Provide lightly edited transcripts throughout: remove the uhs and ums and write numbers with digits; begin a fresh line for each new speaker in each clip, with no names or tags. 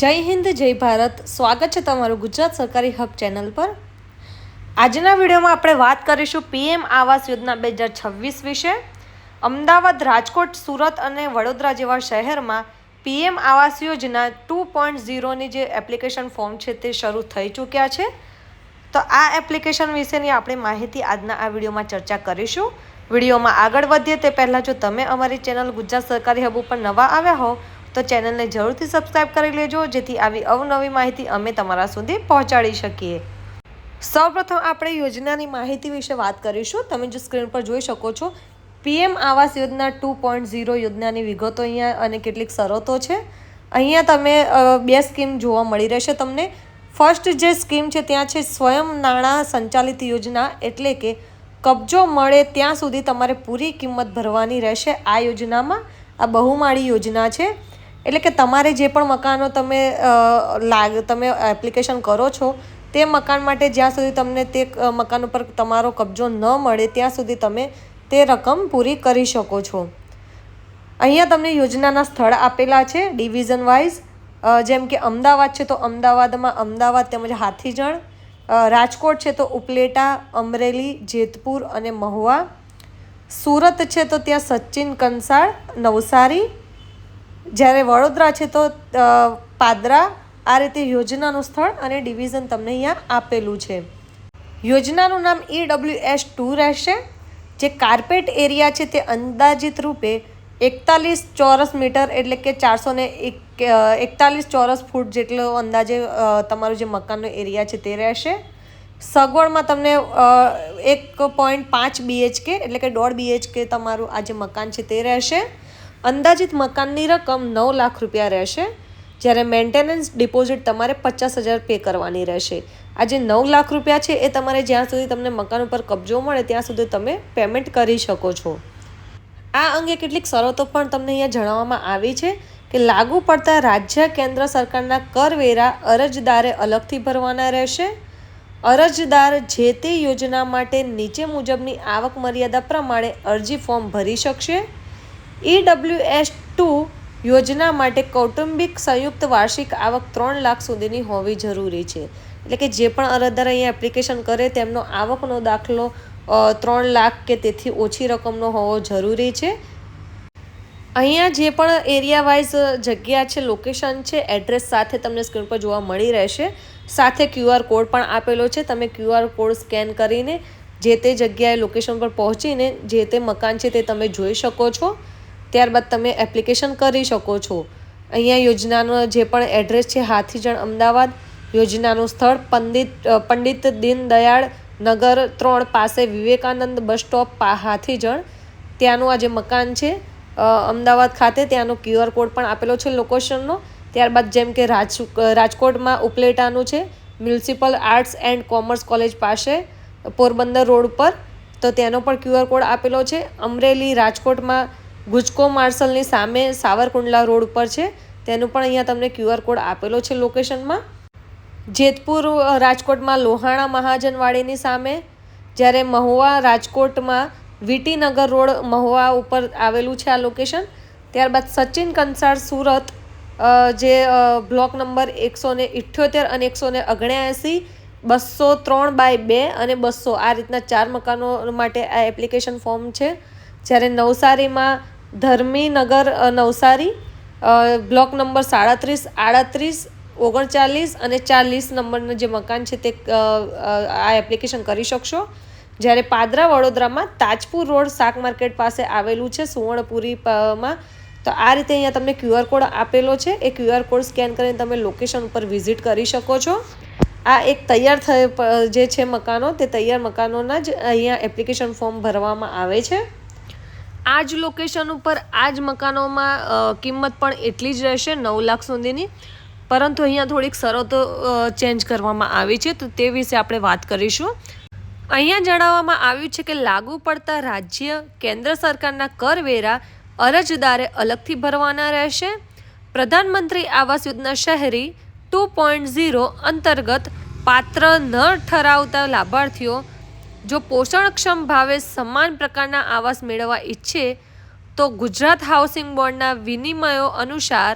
જય હિન્દ જય ભારત। સ્વાગત છે તમારું ગુજરાત સરકારી હબ ચેનલ પર। આજના વિડીયોમાં આપણે વાત કરીશું પીએમ આવાસ યોજના 2026 વિશે। અમદાવાદ, રાજકોટ, સુરત અને વડોદરા જેવા શહેરમાં પીએમ આવાસ યોજના 2.0ની જે એપ્લિકેશન ફોર્મ છે તે શરૂ થઈ ચૂક્યા છે। તો આ એપ્લિકેશન વિશેની આપણે માહિતી આજના આ વિડીયોમાં ચર્ચા કરીશું। વિડીયોમાં આગળ વધીએ તે પહેલાં જો તમે અમારી ચેનલ ગુજરાત સરકારી હબ ઉપર નવા આવ્યા હો તો ચેનલને જરૂરથી સબસ્ક્રાઇબ કરી લેજો, જેથી આવી અવનવી માહિતી અમે તમારા સુધી પહોંચાડી શકીએ। સૌપ્રથમ આપણે યોજનાની માહિતી વિશે વાત કરીશું। તમે જો સ્ક્રીન પર જોઈ શકો છો, પીએમ આવાસ યોજના 2.0 યોજનાની વિગતો અહીંયા અને કેટલીક શરતો છે। અહીંયા તમે બે સ્કીમ જોવા મળી રહેશે તમને। ફર્સ્ટ જે સ્કીમ છે ત્યાં છે સ્વયં નાણાં સંચાલિત યોજના, એટલે કે કબજો મળે ત્યાં સુધી તમારે પૂરી કિંમત ભરવાની રહેશે આ યોજનામાં। આ બહુમાળી યોજના છે, એટલે કે તમારે જે પણ મકાનો તમે એપ્લિકેશન કરો છો તે મકાન માટે જ્યાં સુધી તમને તે મકાન ઉપર તમારો કબજો ન મળે ત્યાં સુધી તમે તે રકમ પૂરી કરી શકો છો। અહીંયા તમને યોજનાના સ્થળ આપેલા છે ડિવિઝન વાઇઝ, જેમ કે અમદાવાદ છે તો અમદાવાદમાં અમદાવાદ તેમજ હાથીજણ, રાજકોટ છે તો ઉપલેટા, અમરેલી, જેતપુર અને મહુવા, સુરત છે તો ત્યાં સચિન કંસાળ, નવસારી, જ્યારે વડોદરા છે તો પાદરા। આ રીતે યોજનાનું સ્થળ અને ડિવિઝન તમને અહીંયા આપેલું છે। યોજનાનું નામ EWS2 રહેશે। જે કાર્પેટ એરિયા છે તે અંદાજિત રૂપે 41 ચોરસ મીટર, એટલે કે 441 ચોરસ ફૂટ જેટલો અંદાજે તમારું જે મકાનનો એરિયા છે તે રહેશે। સગવડમાં તમને 1.5 BHK એટલે કે 1.5 BHK તમારું આ જે મકાન છે તે રહેશે। અંદાજિત મકાનની રકમ 9 લાખ રૂપિયા રહેશે, જ્યારે મેન્ટેનન્સ ડિપોઝિટ તમારે 50,000 પે કરવાની રહેશે। આ જે 9 લાખ રૂપિયા છે એ તમારે જ્યાં સુધી તમને મકાન ઉપર કબજો મળે ત્યાં સુધી તમે પેમેન્ટ કરી શકો છો। આ અંગે કેટલીક શરતો પણ તમને અહીંયા જણાવવામાં આવી છે કે લાગુ પડતા રાજ્ય કેન્દ્ર સરકારના કરવેરા અરજદારે અલગથી ભરવાના રહેશે। અરજદાર જે તે યોજના માટે નીચે મુજબની આવક મર્યાદા પ્રમાણે અરજી ફોર્મ ભરી શકશે। EWS2 યોજના માટે કૌટુંબિક સંયુક્ત વાર્ષિક આવક 3 લાખ સુધીની હોવી જરૂરી છે, એટલે કે જે પણ અરજદાર અહીંયા એપ્લિકેશન કરે તેમનો આવકનો દાખલો 3 લાખ કે તેથી ઓછી રકમનો હોવો જરૂરી છે। અહીંયા જે પણ એરિયા વાઇઝ જગ્યા છે, લોકેશન છે, એડ્રેસ સાથે તમને સ્ક્રીન પર જોવા મળી રહેશે। સાથે QR કોડ પણ આપેલો છે। તમે QR કોડ સ્કેન કરીને જે તે જગ્યાએ લોકેશન પર પહોંચીને જે તે મકાન છે તે તમે જોઈ શકો છો। ત્યારબાદ તમે એપ્લિકેશન કરી શકો છો। અહીંયા યોજનાનો જે પણ એડ્રેસ છે હાથીજણ અમદાવાદ, યોજનાનું સ્થળ પંડિત દીનદયાળ નગર 3 પાસે વિવેકાનંદ બસ સ્ટોપ હાથીજણ, ત્યાંનું આ જે મકાન છે અમદાવાદ ખાતે, ત્યાંનો QR કોડ પણ આપેલો છે લોકેશનનો। ત્યારબાદ જેમ કે રાજકોટમાં ઉપલેટાનું છે municipal arts and commerce college પાસે પોરબંદર રોડ પર, તો તેનો પણ QR કોડ આપેલો છે। અમરેલી રાજકોટમાં ગુજકો માર્શલની સામે સાવરકુંડલા રોડ પર છે, તેનું પણ અહીંયા તમને QR કોડ આપેલો છે લોકેશનમાં। જેતપુર રાજકોટમાં લોહાણા મહાજનવાડીની સામે, જ્યારે મહુવા રાજકોટમાં વીટીનગર રોડ મહુવા ઉપર આવેલું છે આ લોકેશન। ત્યારબાદ સચિન કંસાળ સુરત, જે બ્લોક નંબર 178 અને 179, 203/2 અને 200 આ રીતના 4 મકાનો માટે આ એપ્લિકેશન ફોર્મ છે। જ્યારે નવસારીમાં ધર્મીનગર નવસારી, બ્લોક નંબર 37, 38, 39 અને 40 નંબરના જે મકાન છે તે આ એપ્લિકેશન કરી શકશો। જ્યારે પાદરા વડોદરામાં તાજપુર રોડ શાક માર્કેટ પાસે આવેલું છે સુવર્ણપુરીમાં, તો આ રીતે અહીંયા તમને QR કોડ આપેલો છે। એ QR કોડ સ્કેન કરીને તમે લોકેશન ઉપર વિઝિટ કરી શકો છો। આ એક તૈયાર જે છે મકાનો, તે તૈયાર મકાનોના જ અહીંયા એપ્લિકેશન ફોર્મ ભરવામાં આવે છે। આ જ લોકેશન ઉપર આ જ મકાનોમાં કિંમત પણ એટલી જ રહેશે 9 લાખ સુધીની, પરંતુ અહીંયા થોડીક શરતો ચેન્જ કરવામાં આવી છે, તો તે વિશે આપણે વાત કરીશું। અહીંયા જણાવવામાં આવ્યું છે કે લાગુ પડતા રાજ્ય કેન્દ્ર સરકારના કરવેરા અરજદારે અલગથી ભરવાના રહેશે। પ્રધાનમંત્રી આવાસ યોજના શહેરી 2.0 અંતર્ગત પાત્ર ન ઠરાવતા લાભાર્થીઓ જો પોષણક્ષમ ભાવે સમાન પ્રકારના આવાસ મેળવવા ઈચ્છે તો ગુજરાત હાઉસિંગ બોર્ડના વિનિમયો અનુસાર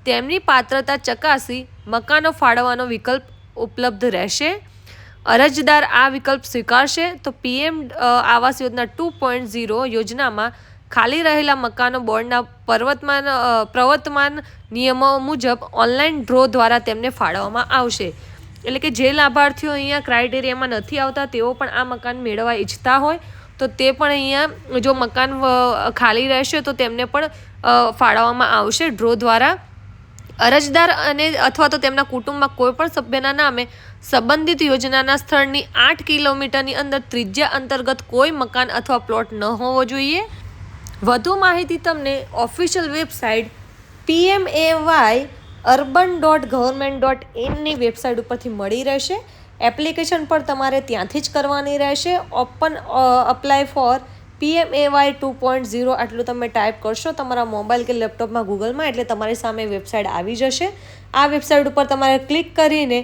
તેમની પાત્રતા ચકાસી મકાનો ફાળવવાનો વિકલ્પ ઉપલબ્ધ રહેશે. અરજદાર આ વિકલ્પ સ્વીકારશે તો પીએમ આવાસ યોજના 2.0 યોજનામાં ખાલી રહેલા મકાનો બોર્ડના પ્રવર્તમાન નિયમો મુજબ ઓનલાઈન ડ્રો દ્વારા તેમને ફાળવવામાં આવશે. એટલે કે જે લાભાર્થીઓ અહીંયા ક્રાઇટેરિયામાં નથી આવતા તેઓ પણ આ મકાન મેળવવા ઈચ્છતા હોય તો તે પણ અહીંયા જો મકાન ખાલી રહેશે તો તેમને પણ ફાળવવામાં આવશે ડ્રો દ્વારા. અરજદાર અને અથવા તો તેમના કુટુંબમાં કોઈ પણ સભ્યના નામે સંબંધિત યોજનાના સ્થળની 8 કિલોમીટરની અંદર ત્રિજ્યા અંતર્ગત કોઈ મકાન અથવા પ્લોટ ન હોવો જોઈએ. વધુ માહિતી તમને ઓફિશિયલ વેબસાઇટ pmay.urban.government.in ની વેબસાઇટ ઉપરથી મળી રહેશે. એપ્લિકેશન પણ તમારે ત્યાંથી જ કરવાની રહેશે. અપ્લાય ફોર PMAY 2.0 આટલું તમે ટાઈપ કરશો તમારા મોબાઈલ કે લેપટોપમાં ગૂગલમાં એટલે તમારી સામે વેબસાઇટ આવી જશે. આ વેબસાઇટ ઉપર તમારે ક્લિક કરીને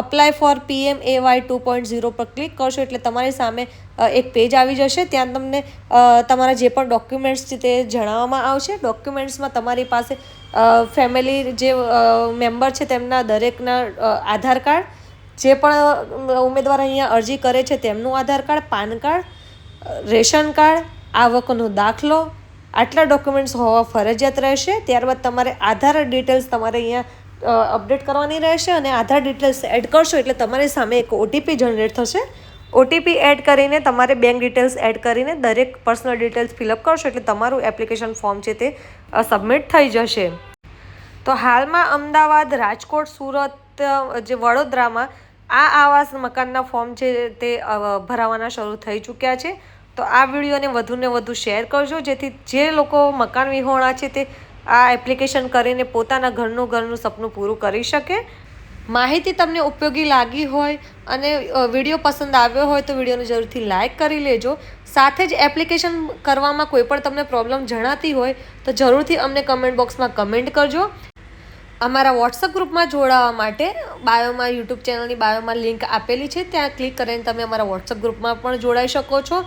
અપ્લાય ફોર PMAY 2.0 પર ક્લિક કરશો એટલે તમારી સામે એક પેજ આવી જશે. ત્યાં તમને તમારા જે પણ ડોક્યુમેન્ટ્સ છે તે જણાવવામાં આવશે. ડોક્યુમેન્ટ્સમાં તમારી પાસે ફેમિલી જે મેમ્બર છે તેમના દરેકના આધાર કાર્ડ, જે પણ ઉમેદવાર અહીંયા અરજી કરે છે તેમનું Aadhaar card, PAN card, ration card, આવકનો દાખલો, આટલા ડોક્યુમેન્ટ્સ હોવા ફરજિયાત રહેશે. ત્યારબાદ તમારે આધાર ડિટેલ્સ તમારે અહીંયા અપડેટ કરવાની રહેશે અને આધાર ડિટેલ્સ એડ કરશો એટલે તમારી સામે એક ઓટીપી જનરેટ થશે. ઓટીપી એડ કરીને તમારે બેંક ડિટેલ્સ એડ કરીને દરેક પર્સનલ ડિટેલ્સ ફિલઅપ કરશો એટલે તમારું એપ્લિકેશન ફોર્મ છે તે સબમિટ થઈ જશે. તો હાલમાં અમદાવાદ, રાજકોટ, સુરત, જે વડોદરામાં આ આવાસ મકાનના ફોર્મ છે તે ભરાવાના શરૂ થઈ ચૂક્યા છે. તો આ વિડીયોને વધુને વધુ શેર કરજો જેથી જે લોકો મકાન વિહોણા છે તે આ એપ્લિકેશન કરીને પોતાના ઘરનું સપનું પૂરું કરી શકે. માહિતી તમને ઉપયોગી લાગી હોય અને વિડીયો પસંદ આવ્યો હોય તો વિડીયોને જરૂરથી લાઇક કરી લેજો. સાથે જ એપ્લિકેશન કરવામાં કોઈ પણ તમને પ્રોબ્લેમ જણાતી હોય તો જરૂરથી અમને કમેન્ટ બોક્સમાં કમેન્ટ કરજો. અમારા વોટ્સઅપ ગ્રુપમાં જોડાવા માટે બાયોમાં યુટ્યુબ ચેનલની બાયોમાં લિંક આપેલી છે, ત્યાં ક્લિક કરીને તમે અમારા વોટ્સઅપ ગ્રુપમાં પણ જોડાઈ શકો છો.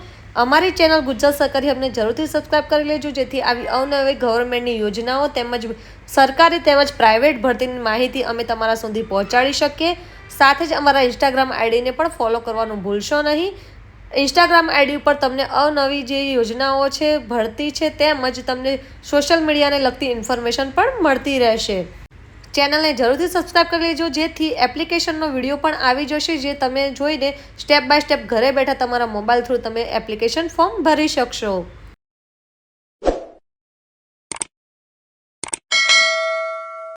અમારી ચેનલ ગુજરાત સરકારી હબને જરૂરથી સબસ્ક્રાઈબ કરી લેજો જેથી આવી અવનવી ગવર્મેન્ટની યોજનાઓ તેમજ સરકારી તેમજ પ્રાઇવેટ ભરતીની માહિતી અમે તમારા સુધી પહોંચાડી શકીએ. સાથે જ અમારા ઇન્સ્ટાગ્રામ આઈડીને પણ ફોલો કરવાનું ભૂલશો નહીં. ઇન્સ્ટાગ્રામ આઈડી ઉપર તમને અવનવી જે યોજનાઓ છે, ભરતી છે તેમજ તમને સોશિયલ મીડિયાને લગતી ઇન્ફોર્મેશન પણ મળતી રહેશે. ચેનલને જરૂરથી સબસ્ક્રાઈબ કરી લેજો જેથી એપ્લિકેશનનો વિડીયો પણ આવી જશે જે તમે જોઈને સ્ટેપ બાય સ્ટેપ ઘરે બેઠા તમારા મોબાઈલ થ્રુ તમે એપ્લિકેશન ફોર્મ ભરી શકશો.